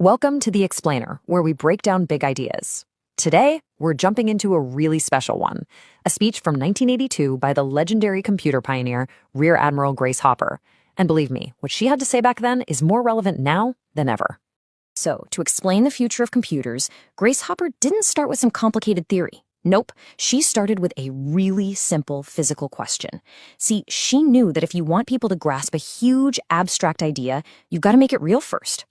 Welcome to The Explainer, where we break down big ideas. Today, we're jumping into a really special one, a speech from 1982 by the legendary computer pioneer, Rear Admiral Grace Hopper. And believe me, what she had to say back then is more relevant now than ever. So, to explain the future of computers, Grace Hopper didn't start with some complicated theory. Nope, she started with a really simple physical question. See, she knew that if you want people to grasp a huge abstract idea, you've got to make it real first.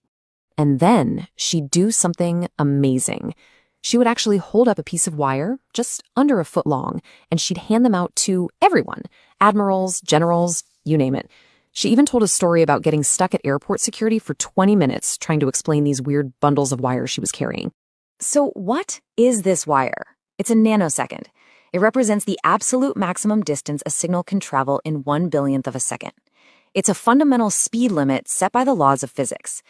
And then she'd do something amazing. She would actually hold up a piece of wire, just under a foot long, and she'd hand them out to everyone, admirals, generals, you name it. She even told a story about getting stuck at airport security for 20 minutes trying to explain these weird bundles of wire she was carrying. So what is this wire? It's a nanosecond. It represents the absolute maximum distance a signal can travel in 1/billionth of a second. It's a fundamental speed limit set by the laws of physics.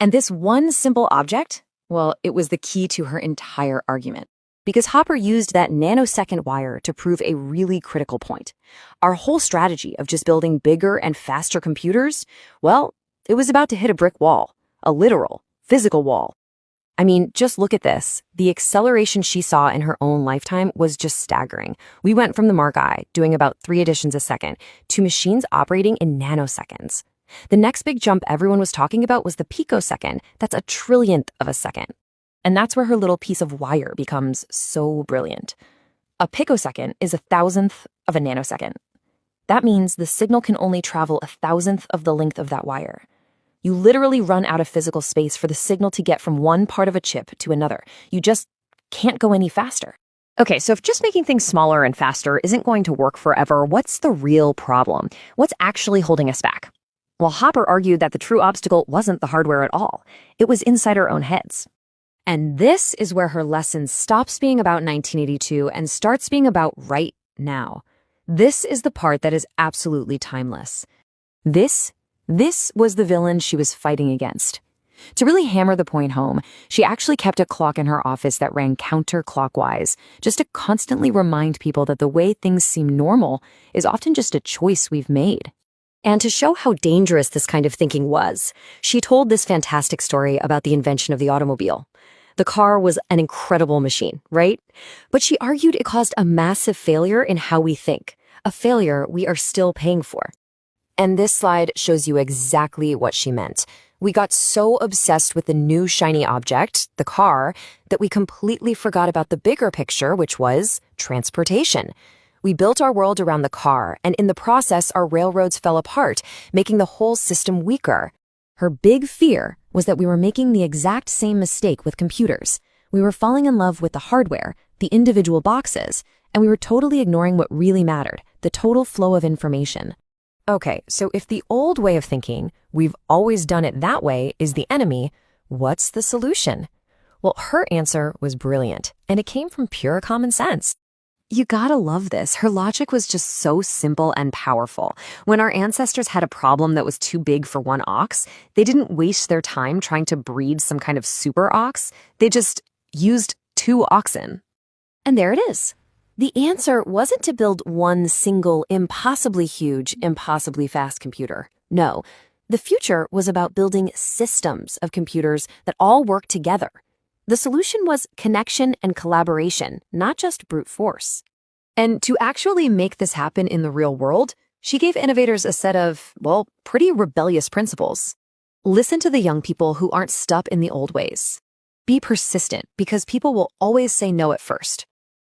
And this one simple object, well, it was the key to her entire argument. Because Hopper used that nanosecond wire to prove a really critical point. Our whole strategy of just building bigger and faster computers, well, it was about to hit a brick wall, a literal, physical wall. I mean, just look at this. The acceleration she saw in her own lifetime was just staggering. We went from the Mark I, doing about 3 editions a second, to machines operating in nanoseconds. The next big jump everyone was talking about was the picosecond. That's a trillionth of a second. And that's where her little piece of wire becomes so brilliant. A picosecond is a thousandth of a nanosecond. That means the signal can only travel a thousandth of the length of that wire. You literally run out of physical space for the signal to get from one part of a chip to another. You just can't go any faster. Okay, so if just making things smaller and faster isn't going to work forever, what's the real problem? What's actually holding us back? Well, Hopper argued that the true obstacle wasn't the hardware at all. It was inside our own heads. And this is where her lesson stops being about 1982 and starts being about right now. This is the part that is absolutely timeless. This was the villain she was fighting against. To really hammer the point home, she actually kept a clock in her office that ran counterclockwise, just to constantly remind people that the way things seem normal is often just a choice we've made. And to show how dangerous this kind of thinking was, she told this fantastic story about the invention of the automobile. The car was an incredible machine, right? But she argued it caused a massive failure in how we think, a failure we are still paying for. And this slide shows you exactly what she meant. We got so obsessed with the new shiny object, the car, that we completely forgot about the bigger picture, which was transportation. We built our world around the car, and in the process, our railroads fell apart, making the whole system weaker. Her big fear was that we were making the exact same mistake with computers. We were falling in love with the hardware, the individual boxes, and we were totally ignoring what really mattered, the total flow of information. Okay, so if the old way of thinking, we've always done it that way, is the enemy, what's the solution? Well, her answer was brilliant, and it came from pure common sense. You gotta love this. Her logic was just so simple and powerful. When our ancestors had a problem that was too big for one ox, they didn't waste their time trying to breed some kind of super ox. They just used 2 oxen. And there it is. The answer wasn't to build one single, impossibly huge, impossibly fast computer. No, the future was about building systems of computers that all work together. The solution was connection and collaboration, not just brute force. And to actually make this happen in the real world, she gave innovators a set of, well, pretty rebellious principles. Listen to the young people who aren't stuck in the old ways. Be persistent, because people will always say no at first.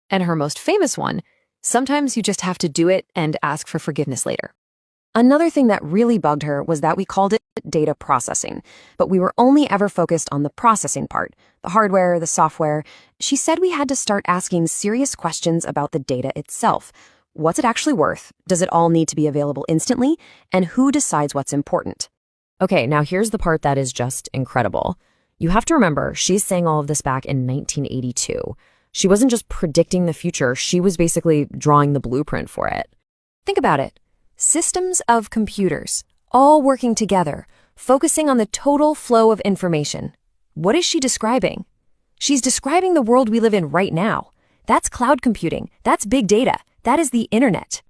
And her most famous one, sometimes you just have to do it and ask for forgiveness later. Another thing that really bugged her was that we called it data processing, but we were only ever focused on the processing part, the hardware, the software. She said we had to start asking serious questions about the data itself. What's it actually worth? Does it all need to be available instantly? And who decides what's important? Okay, now here's the part that is just incredible. You have to remember, she's saying all of this back in 1982. She wasn't just predicting the future, she was basically drawing the blueprint for it. Think about it. Systems of computers, all working together, focusing on the total flow of information. What is she describing? She's describing the world we live in right now. That's cloud computing. That's big data. That is the internet.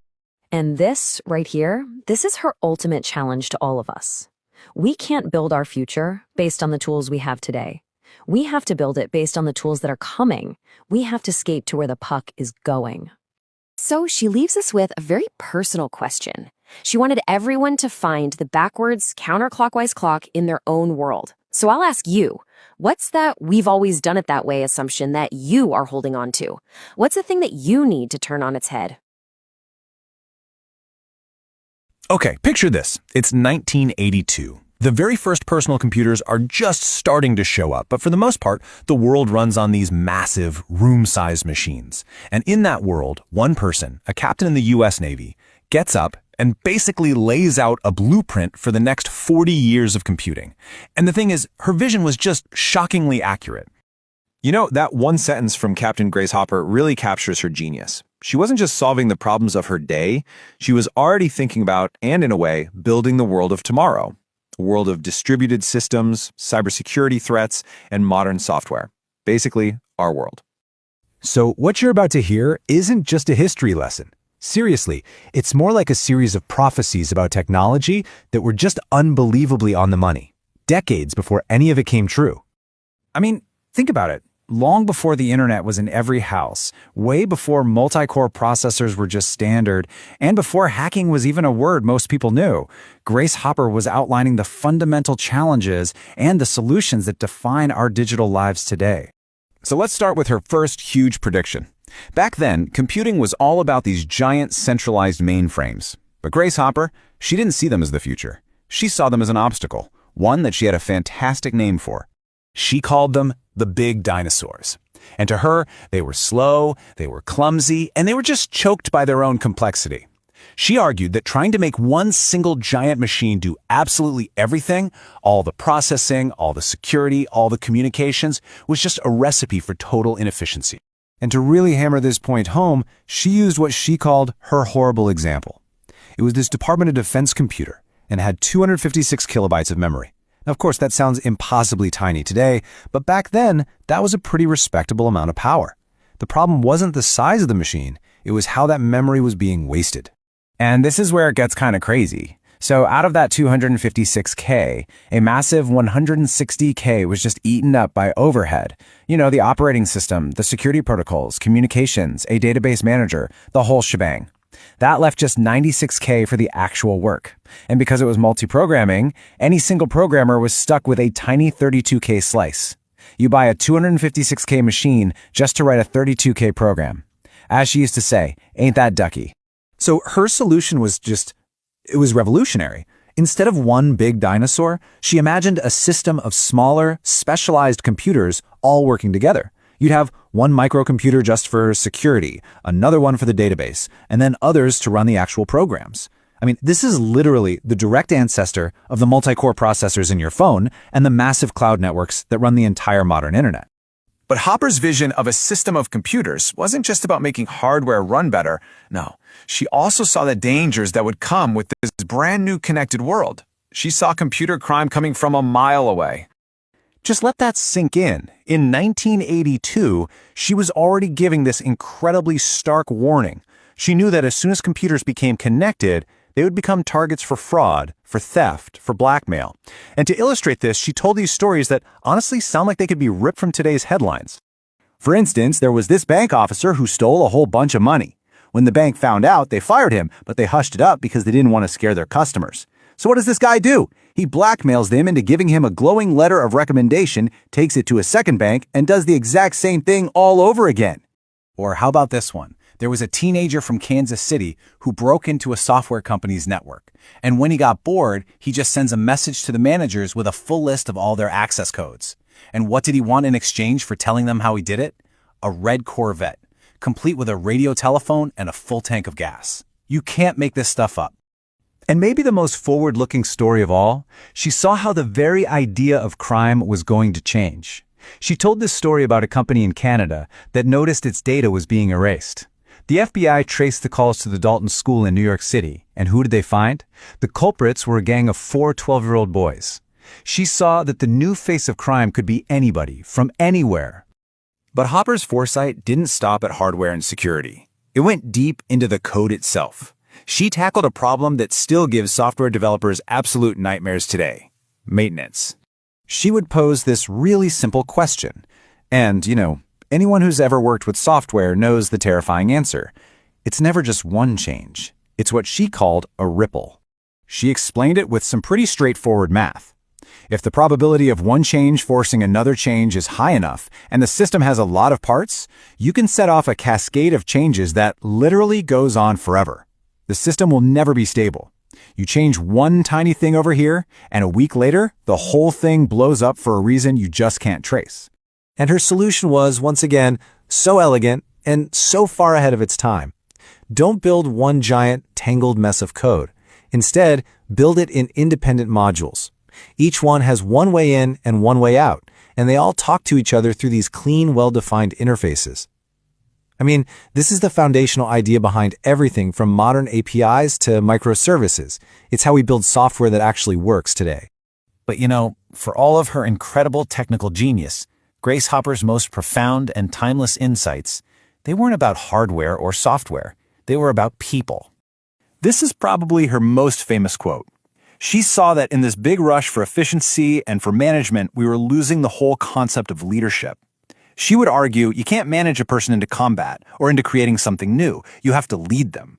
And this right here, this is her ultimate challenge to all of us. We can't build our future based on the tools we have today. We have to build it based on the tools that are coming. We have to skate to where the puck is going. So she leaves us with a very personal question. She wanted everyone to find the backwards, counterclockwise clock in their own world. So I'll ask you, what's that "we've always done it that way" assumption that you are holding on to? What's the thing that you need to turn on its head? Okay, picture this. It's 1982. The very first personal computers are just starting to show up, but for the most part, the world runs on these massive, room-sized machines. And in that world, one person, a captain in the US Navy, gets up and basically lays out a blueprint for the next 40 years of computing. And the thing is, her vision was just shockingly accurate. You know, that one sentence from Captain Grace Hopper really captures her genius. She wasn't just solving the problems of her day, she was already thinking about, and in a way, building the world of tomorrow. A world of distributed systems, cybersecurity threats, and modern software. Basically, our world. So what you're about to hear isn't just a history lesson. Seriously, it's more like a series of prophecies about technology that were just unbelievably on the money, decades before any of it came true. I mean, think about it. Long before the internet was in every house, way before multi-core processors were just standard, and before hacking was even a word most people knew, Grace Hopper was outlining the fundamental challenges and the solutions that define our digital lives today. So let's start with her first huge prediction. Back then, computing was all about these giant centralized mainframes. But Grace Hopper, she didn't see them as the future. She saw them as an obstacle, one that she had a fantastic name for. She called them the big dinosaurs. And to her, they were slow, they were clumsy, and they were just choked by their own complexity. She argued that trying to make one single giant machine do absolutely everything, all the processing, all the security, all the communications, was just a recipe for total inefficiency. And to really hammer this point home, she used what she called her horrible example. It was this Department of Defense computer and had 256 kilobytes of memory. Now, of course, that sounds impossibly tiny today, but back then, that was a pretty respectable amount of power. The problem wasn't the size of the machine, it was how that memory was being wasted. And this is where it gets kind of crazy. So out of that 256K, a massive 160K was just eaten up by overhead. You know, the operating system, the security protocols, communications, a database manager, the whole shebang. That left just 96K for the actual work. And because it was multi-programming, any single programmer was stuck with a tiny 32K slice. You buy a 256K machine just to write a 32K program. As she used to say, ain't that ducky? So her solution was it was revolutionary. Instead of one big dinosaur, she imagined a system of smaller, specialized computers all working together. You'd have one microcomputer just for security, another one for the database, and then others to run the actual programs. I mean, this is literally the direct ancestor of the multi-core processors in your phone and the massive cloud networks that run the entire modern internet. But Hopper's vision of a system of computers wasn't just about making hardware run better. No, she also saw the dangers that would come with this brand new connected world. She saw computer crime coming from a mile away. Just let that sink in. In 1982, she was already giving this incredibly stark warning. She knew that as soon as computers became connected, they would become targets for fraud, for theft, for blackmail. And to illustrate this, she told these stories that honestly sound like they could be ripped from today's headlines. For instance, there was this bank officer who stole a whole bunch of money. When the bank found out, they fired him, but they hushed it up because they didn't want to scare their customers. So what does this guy do? He blackmails them into giving him a glowing letter of recommendation, takes it to a second bank, and does the exact same thing all over again. Or how about this one? There was a teenager from Kansas City who broke into a software company's network. And when he got bored, he just sends a message to the managers with a full list of all their access codes. And what did he want in exchange for telling them how he did it? A red Corvette, complete with a radio telephone and a full tank of gas. You can't make this stuff up. And maybe the most forward-looking story of all, she saw how the very idea of crime was going to change. She told this story about a company in Canada that noticed its data was being erased. The FBI traced the calls to the Dalton School in New York City, and who did they find? The culprits were a gang of 4 12-year-old boys. She saw that the new face of crime could be anybody, from anywhere. But Hopper's foresight didn't stop at hardware and security. It went deep into the code itself. She tackled a problem that still gives software developers absolute nightmares today: maintenance. She would pose this really simple question. And, anyone who's ever worked with software knows the terrifying answer. It's never just one change. It's what she called a ripple. She explained it with some pretty straightforward math. If the probability of one change forcing another change is high enough, and the system has a lot of parts, you can set off a cascade of changes that literally goes on forever. The system will never be stable. You change one tiny thing over here, and a week later, the whole thing blows up for a reason you just can't trace. And her solution was, once again, so elegant and so far ahead of its time. Don't build one giant, tangled mess of code. Instead, build it in independent modules. Each one has one way in and one way out, and they all talk to each other through these clean, well-defined interfaces. This is the foundational idea behind everything from modern APIs to microservices. It's how we build software that actually works today. But for all of her incredible technical genius, Grace Hopper's most profound and timeless insights, they weren't about hardware or software. They were about people. This is probably her most famous quote. She saw that in this big rush for efficiency and for management, we were losing the whole concept of leadership. She would argue you can't manage a person into combat or into creating something new. You have to lead them.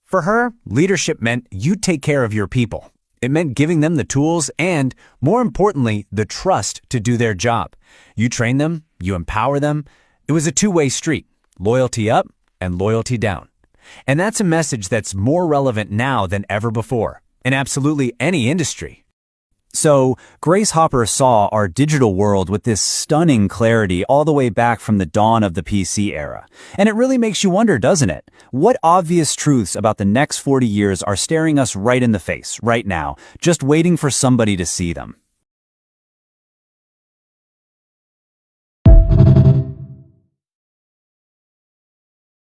For her, leadership meant you take care of your people. It meant giving them the tools and, more importantly, the trust to do their job. You train them, you empower them. It was a two-way street, loyalty up and loyalty down. And that's a message that's more relevant now than ever before, in absolutely any industry. So, Grace Hopper saw our digital world with this stunning clarity all the way back from the dawn of the PC era. And it really makes you wonder, doesn't it? What obvious truths about the next 40 years are staring us right in the face, right now, just waiting for somebody to see them?